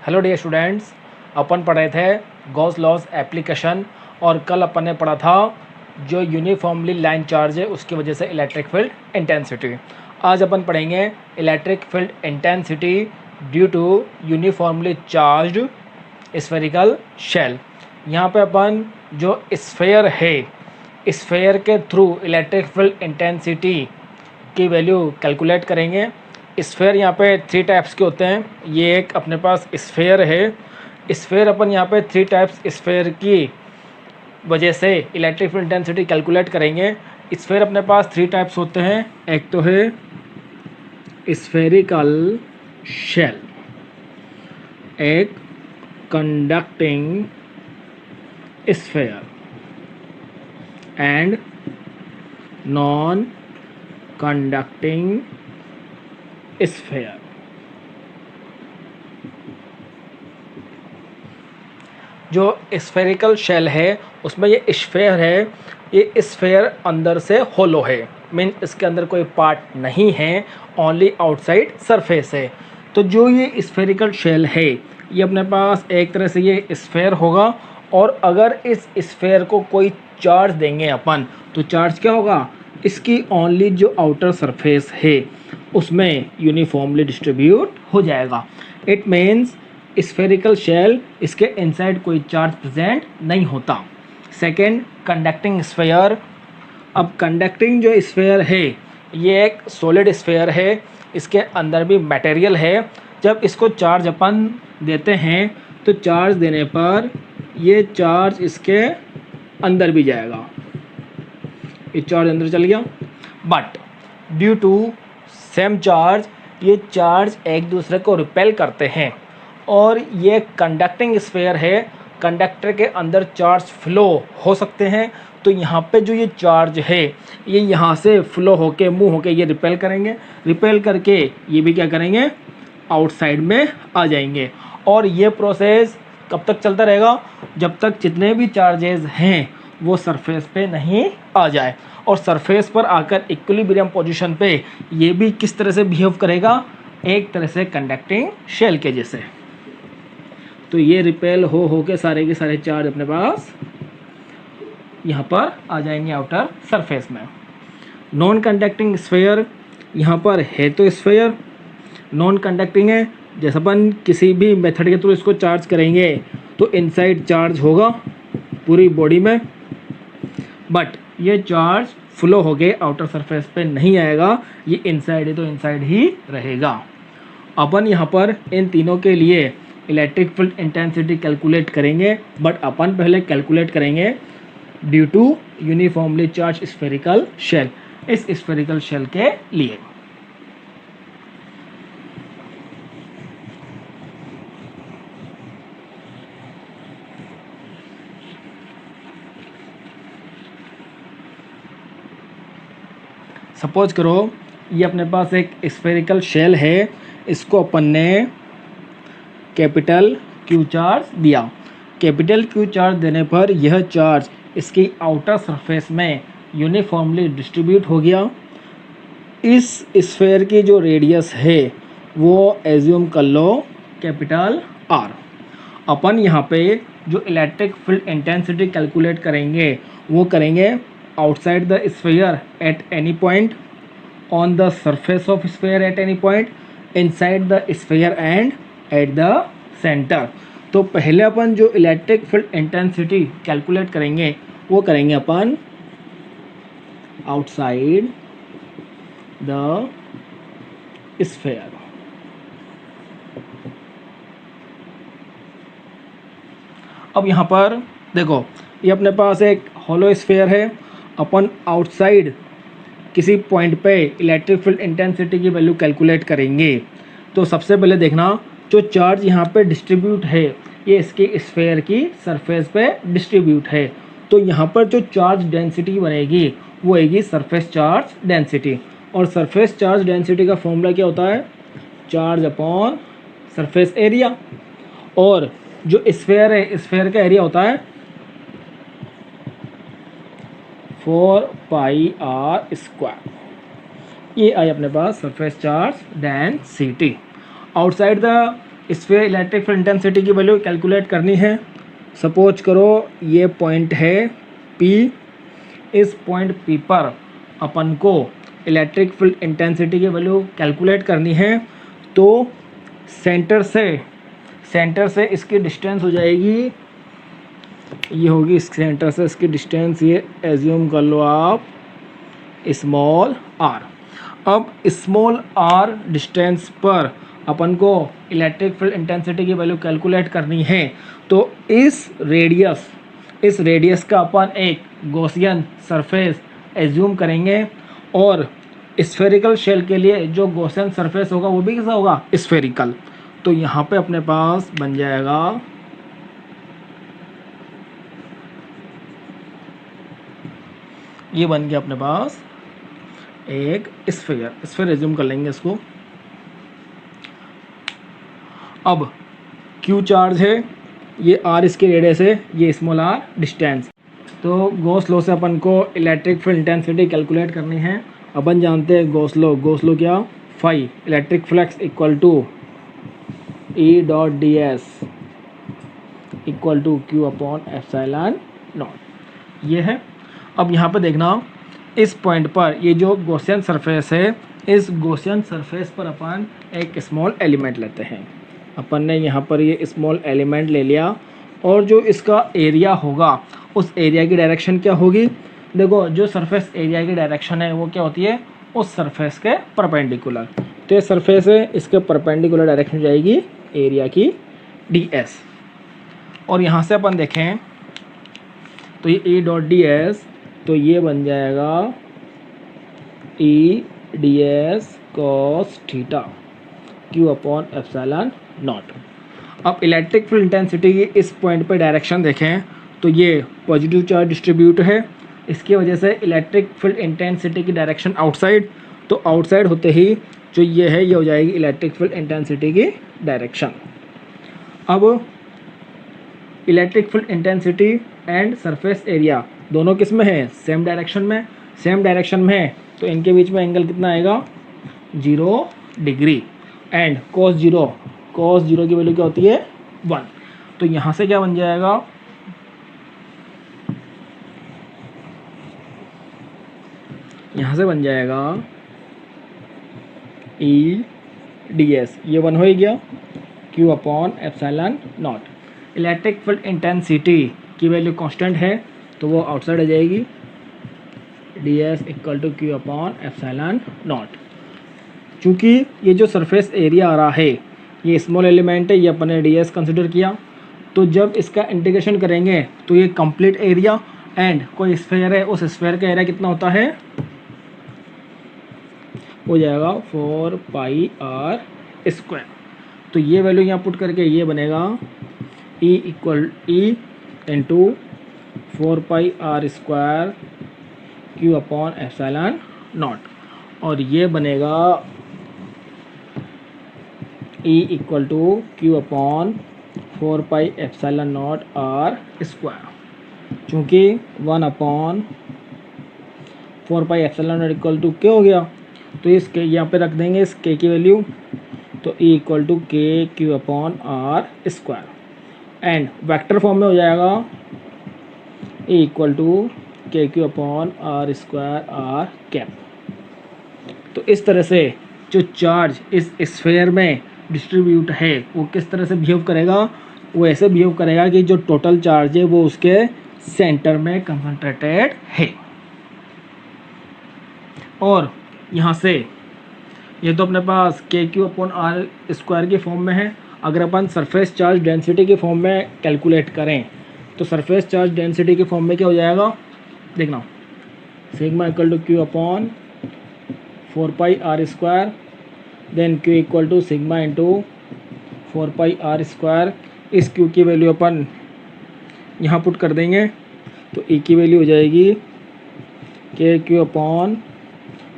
Hello dear students, अपन पढ़ रहे थे गॉस लॉस एप्लीकेशन और कल अपन ने पढ़ा था जो यूनिफॉर्मली लाइन चार्ज है उसकी वजह से इलेक्ट्रिक फील्ड इंटेंसिटी। आज अपन पढ़ेंगे electric field intensity due to uniformly charged spherical shell. यहाँ पे अपन जो स्फेयर है, स्फेयर के थ्रू इलेक्ट्रिक फील्ड इंटेंसिटी की वैल्यू कैलकुलेट करेंगे। स्फेयर यहाँ पे 3 टाइप्स के होते हैं। ये एक अपने पास स्फेयर है। स्फेयर अपन यहाँ पे 3 टाइप्स स्फेयर की वजह से इलेक्ट्रिक फील्ड इंटेंसिटी कैलकुलेट करेंगे। स्फेयर अपने पास 3 टाइप्स होते हैं। एक तो है स्फेरिकल शेल, एक conducting sphere and non conducting sphere. जो स्फेरिकल शेल है उसमें ये स्फेयर है, ये स्फेयर अंदर से होलो है, मीन इसके अंदर कोई पार्ट नहीं है, ओनली आउटसाइड सरफेस है। तो जो ये स्फेरिकल शेल है ये अपने पास एक तरह से ये स्फेयर होगा, और अगर इस स्फेयर को कोई चार्ज देंगे अपन तो चार्ज क्या होगा, इसकी ओनली जो आउटर सरफेस है उसमें यूनिफॉर्मली डिस्ट्रीब्यूट हो जाएगा। इट मीन्स स्फेरिकल शेल, इसके इनसाइड कोई चार्ज प्रेजेंट नहीं होता। Second, conducting sphere. अब कंडक्टिंग जो स्फेयर है ये एक सॉलिड स्फेयर है, इसके अंदर भी मटेरियल है। जब इसको चार्ज अपन देते हैं तो चार्ज देने पर ये चार्ज इसके अंदर भी जाएगा, ये चार्ज अंदर चल गया। But due to same charge ये चार्ज एक दूसरे को रिपेल करते हैं, और ये कंडक्टिंग स्फेयर है, कंडक्टर के अंदर चार्ज फ्लो हो सकते हैं। तो यहाँ पे जो ये चार्ज है ये यहाँ से फ्लो होके मूव होके ये रिपेल करेंगे, रिपेल करके ये भी क्या करेंगे, आउटसाइड में आ जाएंगे। और ये प्रोसेस कब तक चलता रहेगा, जब तक जितने भी चार्जेस हैं वो सरफेस पे नहीं आ जाए। और सरफेस पर आकर इक्विलिब्रियम पोजीशन पे ये भी किस तरह से बिहेव करेगा, एक तरह से कंडक्टिंग शेल के जैसे। तो ये रिपेल हो के सारे के सारे चार्ज अपने पास यहाँ पर आ जाएंगे आउटर सरफेस में। नॉन कंडक्टिंग स्फेयर, यहाँ पर है तो स्फेयर नॉन कंडक्टिंग है, जैसे अपन किसी भी मेथड के थ्रू इसको चार्ज करेंगे तो इनसाइड चार्ज होगा पूरी बॉडी में, बट ये चार्ज फ्लो हो गए आउटर सरफेस पे नहीं आएगा, ये इनसाइड है तो इनसाइड ही रहेगा। अपन यहाँ पर इन तीनों के लिए इलेक्ट्रिक फील्ड इंटेंसिटी कैलकुलेट करेंगे, बट अपन पहले कैलकुलेट करेंगे due to uniformly charge spherical shell, इस स्फेरिकल शेल के लिए। सपोज करो ये अपने पास एक स्फेरिकल शेल है, इसको अपन ने कैपिटल क्यू चार्ज दिया। कैपिटल क्यू चार्ज देने पर यह चार्ज इसकी आउटर सरफेस में यूनिफॉर्मली डिस्ट्रीब्यूट हो गया। इस स्फेयर की जो रेडियस है वो एज्यूम कर लो कैपिटल आर। अपन यहाँ पे जो इलेक्ट्रिक फील्ड इंटेंसिटी कैलकुलेट करेंगे वो करेंगे outside the sphere at any point, on the surface of sphere at any point, inside the sphere and at the center। तो पहले अपन जो इलेक्ट्रिक फील्ड इंटेंसिटी कैलकुलेट करेंगे वो करेंगे अपन आउटसाइड द स्फेयर। अब यहाँ पर देखो ये अपने पास एक होलो स्फेयर है, अपन आउटसाइड किसी पॉइंट पे इलेक्ट्रिक फील्ड इंटेंसिटी की वैल्यू कैलकुलेट करेंगे। तो सबसे पहले देखना जो चार्ज यहाँ पे डिस्ट्रीब्यूट है ये इसके स्फेयर की सरफेस पे डिस्ट्रीब्यूट है, तो यहाँ पर जो चार्ज डेंसिटी बनेगी वो आएगी सरफेस चार्ज डेंसिटी। और सरफेस चार्ज डेंसिटी का फॉर्मूला क्या होता है, चार्ज अपॉन सरफेस एरिया। और जो स्फेयर है स्फेयर का एरिया होता है 4πr²। ये आई अपने पास surface charge density. Outside the sphere electric field intensity की वैल्यू कैलकुलेट करनी है। सपोज करो ये पॉइंट है P, इस पॉइंट P पर अपन को इलेक्ट्रिक फील्ड इंटेंसिटी की वैल्यू कैलकुलेट करनी है। तो सेंटर से इसकी डिस्टेंस हो जाएगी, ये होगी सेंटर से इसकी डिस्टेंस, ये एज्यूम कर लो आप स्मॉल r। अब स्मॉल r डिस्टेंस पर अपन को इलेक्ट्रिक फील्ड इंटेंसिटी की वैल्यू कैलकुलेट करनी है। तो इस रेडियस का अपन एक गॉसियन सरफेस एज्यूम करेंगे, और स्फेरिकल शेल के लिए जो गॉसियन सरफेस होगा वो भी कैसा होगा, स्फेरिकल। तो यहाँ पे अपने पास बन जाएगा ये बन गया अपने पास एक स्फीयर एज्यूम कर लेंगे इसको। अब Q चार्ज है, ये R इसकी रेडियस है, ये स्मॉल r डिस्टेंस। तो गॉस लॉ से अपन को इलेक्ट्रिक फील्ड इंटेंसिटी कैलकुलेट करनी है। अपन जानते हैं गॉस लॉ क्या, phi electric flux equal to E.ds equal to Q upon epsilon naught, ये है। अब यहाँ पे देखना, इस पॉइंट पर ये जो गॉसियन सरफेस है, इस गॉसियन सरफेस पर अपन एक स्मॉल एलिमेंट लेते हैं। अपन ने यहाँ पर ये स्मॉल एलिमेंट ले लिया, और जो इसका एरिया होगा उस एरिया की डायरेक्शन क्या होगी। देखो जो सरफेस एरिया की डायरेक्शन है वो क्या होती है, उस सरफेस के परपेंडिकुलर। तो ये सरफेस है, इसके परपेंडिकुलर डायरेक्शन जाएगी एरिया की ds। और यहाँ से अपन देखें तो ये E.ds, तो ये बन जाएगा E.ds cos theta Q upon epsilon not. अब इलेक्ट्रिक फील्ड इंटेंसिटी की इस पॉइंट पर डायरेक्शन देखें तो ये पॉजिटिव चार्ज डिस्ट्रीब्यूट है, इसकी वजह से इलेक्ट्रिक फील्ड इंटेंसिटी की डायरेक्शन आउटसाइड। तो आउटसाइड होते ही जो ये है ये हो जाएगी इलेक्ट्रिक फील्ड इंटेंसिटी की डायरेक्शन। अब electric field intensity and surface area दोनों किस में है, सेम डायरेक्शन में है। तो इनके बीच में एंगल कितना आएगा, 0 डिग्री। एंड cos 0 की वैल्यू क्या होती है, 1। तो यहाँ से क्या बन जाएगा, यहाँ से बन जाएगा E.ds, ये 1 हो ही गया, Q upon epsilon naught. Electric field intensity की वैल्यू कांस्टेंट है तो वो आउटसाइड आ जाएगी, ds equal to Q upon epsilon naught. चूँकि ये जो सरफेस एरिया आ रहा है ये स्मॉल एलिमेंट है, ये अपन ने ds कंसिडर किया। तो जब इसका इंटीग्रेशन करेंगे तो ये कंप्लीट एरिया एंड कोई स्फेयर है, उस स्फेयर का एरिया कितना होता है, हो जाएगा 4 पाई r स्क्वायर। तो ये वैल्यू यहाँ पुट करके ये बनेगा E into 4 pi r square Q upon epsilon naught, और ये बनेगा E equal to Q upon 4 pi epsilon naught r square. चूँकि 1 upon 4 pi epsilon naught equal to K हो गया, तो इस के यहाँ पे रख देंगे इस K की वैल्यू, तो E equal to K Q upon r square. And vector form में हो जाएगा E equal to K Q upon r square r cap. तो इस तरह से जो चार्ज इस स्फेयर में डिस्ट्रीब्यूट है वो किस तरह से बिहेव करेगा, वो ऐसे बिहेव करेगा कि जो टोटल चार्ज है वो उसके सेंटर में कंसंट्रेटेड है। और यहाँ से ये तो अपने पास K Q upon R square की फॉर्म में है। अगर अपन सरफेस चार्ज डेंसिटी के फॉर्म में कैलकुलेट करें तो सरफेस चार्ज डेंसिटी के फॉर्म में क्या हो जाएगा, देखना, sigma equal to Q upon 4 pi R square, then Q equal to sigma into 4 pi R square. इस क्यू की वैल्यू अपन यहाँ पुट कर देंगे तो ई की वैल्यू हो जाएगी के Q upon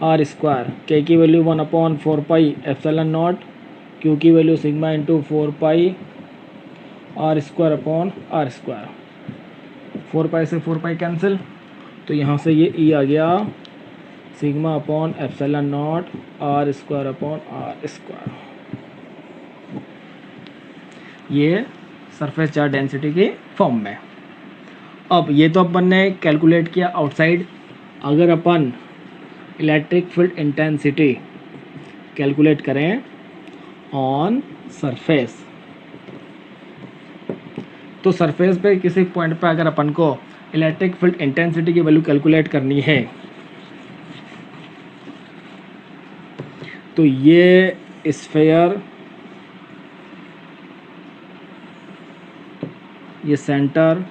R square, K की value 1 upon 4 pi epsilon naught, Q की value sigma into 4 pi R square upon R square. 4 pi से 4 पाई कैंसिल, तो यहाँ से ये ई आ गया sigma upon epsilon naught R square upon R square. ये सरफेस चार्ज डेंसिटी के फॉर्म में। अब ये तो अपन ने कैलकुलेट किया आउटसाइड। अगर अपन इलेक्ट्रिक फील्ड इंटेंसिटी कैलकुलेट करें ऑन सरफेस, तो सरफेस पे किसी पॉइंट पे अगर अपन को इलेक्ट्रिक फील्ड इंटेंसिटी की वैल्यू कैलकुलेट करनी है, तो ये स्फीयर, ये सेंटर,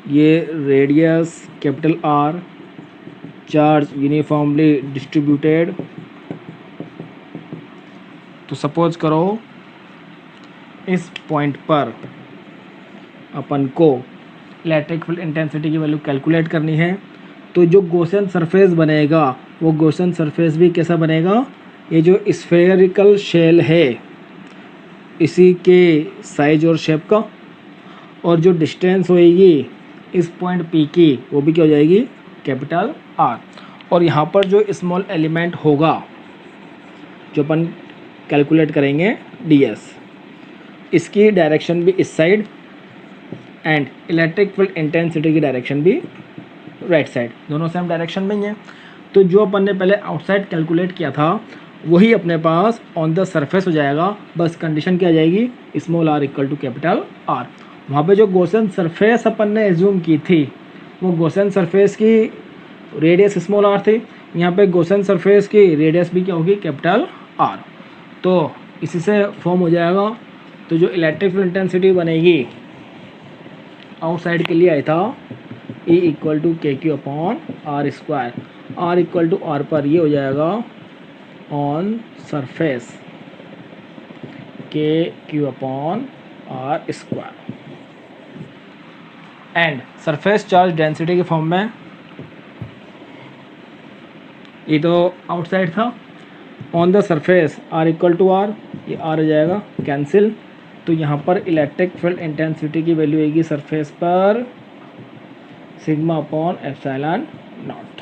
ये radius capital R, charge uniformly distributed. तो सपोज करो इस पॉइंट पर अपन को इलेक्ट्रिक फील्ड इंटेंसिटी की वैल्यू कैलकुलेट करनी है, तो जो गॉसियन सरफेस बनेगा वो गॉसियन सरफेस भी कैसा बनेगा, ये जो स्फेरिकल शेल है इसी के साइज और शेप का, और जो डिस्टेंस होएगी इस पॉइंट पी की वो भी क्या हो जाएगी, कैपिटल आर। और यहाँ पर जो स्मॉल एलिमेंट होगा जो अपन कैलकुलेट करेंगे ds, इसकी डायरेक्शन भी इस side and electric field intensity की डायरेक्शन भी राइट साइड, दोनों सेम डायरेक्शन में ही है। तो जो अपन ने पहले आउटसाइड कैलकुलेट किया था वही अपने पास ऑन द सरफेस हो जाएगा। बस कंडीशन क्या आ जाएगी, small r equal to capital R. वहाँ पे जो गॉसियन सरफेस अपन ने एज्यूम की थी वो गॉसियन सरफेस की रेडियस स्मॉल r थी, यहाँ पे गॉसियन सरफेस की रेडियस भी क्या होगी, कैपिटल R। तो इसी से फॉर्म हो जाएगा। तो जो इलेक्ट्रिक फील्ड इंटेंसिटी बनेगी आउटसाइड के लिए आया था E equal to K Q upon R square, R equal to R पर ये हो जाएगा on surface K Q upon R square. And surface charge density के फॉर्म में ये तो आउटसाइड था, on the surface R equal to R, ये R हो जाएगा कैंसिल। तो यहाँ पर इलेक्ट्रिक फील्ड इंटेंसिटी की वैल्यू आएगी सरफेस पर सिग्मा अपॉन एप्सिलॉन नॉट।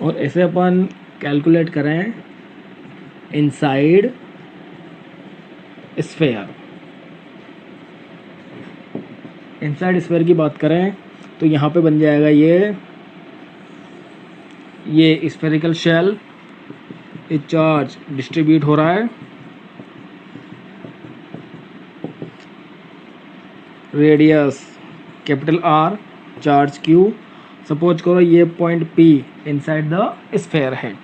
और ऐसे अपन कैलकुलेट करें इनसाइड स्फीयर। इनसाइड स्फीयर की बात करें तो यहाँ पे बन जाएगा ये स्फेरिकल शेल, ये चार्ज डिस्ट्रीब्यूट हो रहा है, radius capital R, charge Q. Suppose करो ये point P inside the sphere है,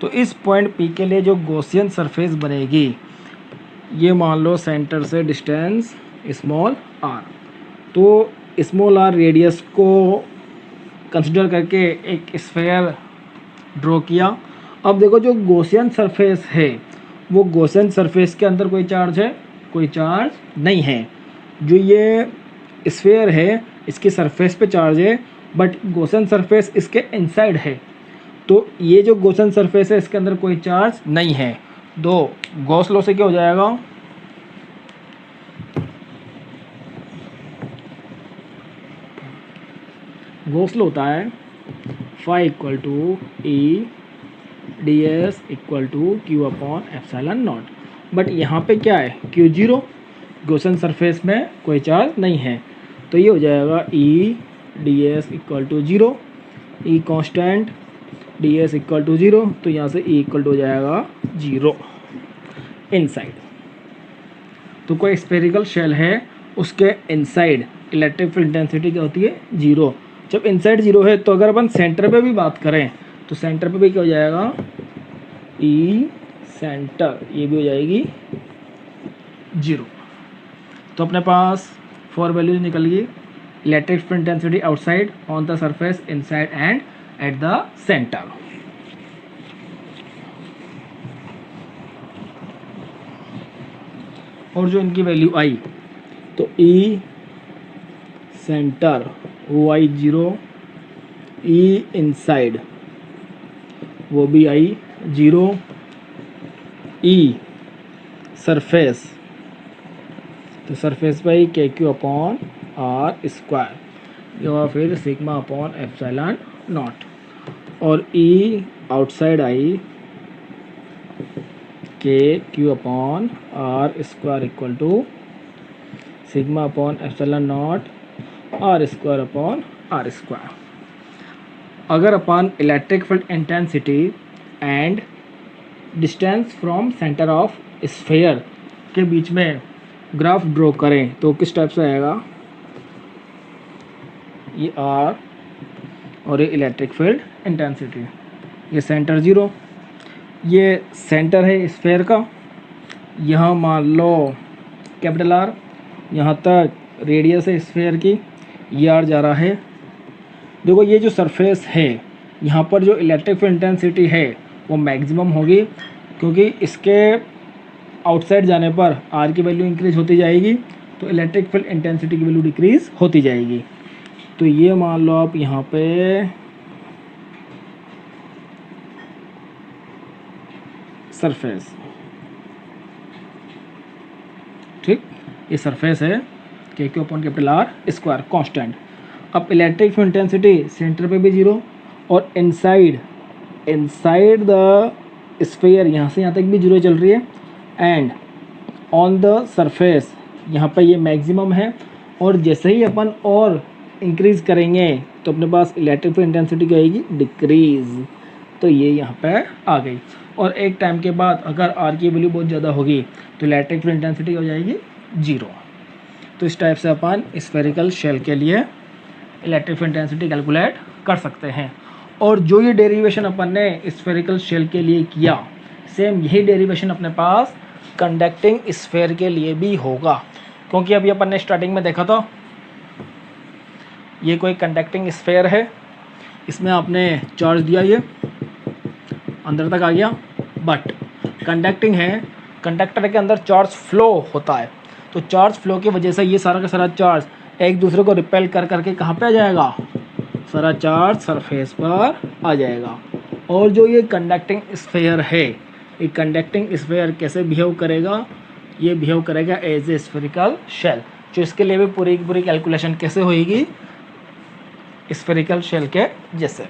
तो इस पॉइंट P के लिए जो गॉसियन सरफेस बनेगी ये मान लो सेंटर से डिस्टेंस स्मॉल r। तो स्मॉल r रेडियस को कंसिडर करके एक स्फीयर ड्रॉ किया। अब देखो जो गॉसियन सरफेस है वो गॉसियन सरफेस के अंदर कोई चार्ज है, कोई चार्ज नहीं है। जो ये स्फीयर है इसकी सरफेस पे चार्ज है, बट गॉसियन सरफेस इसके इनसाइड है। तो ये जो गॉसियन सरफेस है इसके अंदर कोई चार्ज नहीं है। दो गॉस लॉ से क्या हो जाएगा, गॉस लॉ होता है phi equal to E ds equal to Q upon epsilon naught. But यहाँ पे क्या है, क्यू जीरो, गॉसियन सरफेस में कोई चार्ज नहीं है। तो ये हो जाएगा E ds equal to zero, E constant, ds equal to zero. तो यहाँ से ई इक्वल टू हो जाएगा जीरो इनसाइड। तो कोई स्फेरिकल शेल है उसके इनसाइड इलेक्ट्रिक फील्ड इंटेंसिटी क्या होती है, जीरो। जब इनसाइड जीरो है तो अगर अपन सेंटर पे भी बात करें तो सेंटर पे भी क्या हो जाएगा, ई सेंटर, ये भी हो जाएगी जीरो। तो अपने पास 4 वैल्यूज निकल गई, electric field intensity outside, on the surface, inside and at the centre. और जो इनकी वैल्यू आई तो ई सेंटर वो आई जीरो, ई इनसाइड वो भी आई जीरो, ई सरफेस तो सरफेस पे ही के क्यू अपॉन आर स्क्वायर, या फिर सिग्मा अपॉन एप्सिलॉन नॉट, और ई outside I K Q upon R square equal to sigma upon epsilon naught R square upon R square. अगर अपन electric field intensity and distance from centre of sphere के बीच में graph draw करें तो किस type से आएगा, ये आर और ये इलेक्ट्रिक फील्ड इंटेंसिटी, ये सेंटर 0, ये सेंटर है स्फीयर का, यहाँ मान लो कैपिटल आर, यहाँ तक रेडियस है स्फीयर की, ये आर जा रहा है। देखो ये जो सरफेस है यहाँ पर जो इलेक्ट्रिक फील्ड इंटेंसिटी है वो मैक्सिमम होगी, क्योंकि इसके आउटसाइड जाने पर आर की वैल्यू इंक्रीज होती जाएगी तो इलेक्ट्रिक फील्ड इंटेंसिटी की वैल्यू डिक्रीज होती जाएगी। तो ये मान लो आप यहाँ पे सरफेस, ठीक, ये सरफेस है के Q upon capital R square constant. अब इलेक्ट्रिक फील्ड इंटेंसिटी सेंटर पे भी 0 और इनसाइड द स्फीयर यहाँ से यहाँ तक भी 0 चल रही है, एंड ऑन द सरफेस यहाँ पे ये मैक्सिमम है, और जैसे ही अपन और इंक्रीज करेंगे तो अपने पास इलेक्ट्रिक फील्ड इंटेंसिटी क्या आएगी, डिक्रीज। तो ये यहाँ पे आ गई, और एक टाइम के बाद अगर आर की वैल्यू बहुत ज़्यादा होगी तो इलेक्ट्रिक फील्ड इंटेंसिटी हो जाएगी 0। तो इस टाइप से अपन स्फेरिकल शेल के लिए इलेक्ट्रिक फील्ड इंटेंसिटी कैलकुलेट कर सकते हैं। और जो ये डेरिवेशन अपन ने स्फेरिकल शेल के लिए किया, सेम यही डेरिवेशन अपने पास कंडक्टिंग स्फेयर के लिए भी होगा, क्योंकि अभी अपन ने स्टार्टिंग में देखा था ये कोई कंडक्टिंग स्फेयर है, इसमें आपने चार्ज दिया, ये अंदर तक आ गया, बट कंडक्टिंग है, कंडक्टर के अंदर चार्ज फ्लो होता है, तो चार्ज फ्लो की वजह से ये सारा का सारा चार्ज एक दूसरे को रिपेल कर करके कहाँ पे आ जाएगा, सारा चार्ज सरफेस पर आ जाएगा। और जो ये कंडक्टिंग स्फीयर है, ये कंडक्टिंग स्फीयर कैसे बिहेव करेगा, ये बिहेव करेगा एज ए स्फेरिकल शेल। जो इसके लिए भी पूरी की पूरी कैलकुलेशन कैसे होएगी, स्फेरिकल शेल के जैसे।